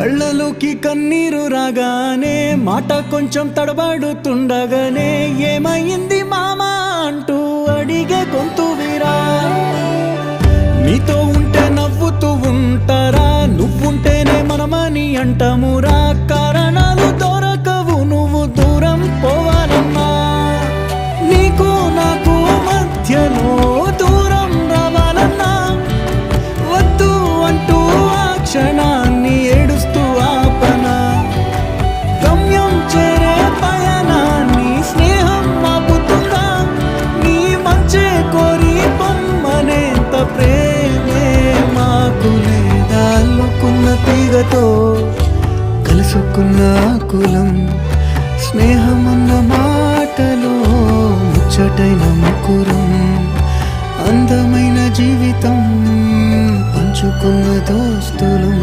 కళ్ళలోకి కన్నీరు రాగానే మాట కొంచెం తడబడుతుండగానే ఏమైంది మామా అంటూ అడిగే గొంతు వీరా. నీతో ఉంటే నవ్వుతూ ఉంటారా, నువ్వుంటేనే మనమని అంటామురా. కారణాలు దొరకవు నువ్వు దూరం పోవాలన్నా, నీకు నాకు మధ్యలో దూరం రావాలన్నా. వద్దు అంటూ ఆ క్షణాన్ని ఏడుస్తూ ఆపనా. గమ్యం చేరే పయనాన్ని స్నేహం ఆపుతుందా. నీ మంచే కోరి పొమ్మనేంత ప్రేమే మాకు లేదా. అల్లుకున్న తీగతో కలుసుకున్న కులం, స్నేహమన్న మాటలో ముచ్చటైన ముకురం. అందమైన జీవితం పంచుకున్న దోస్తులం.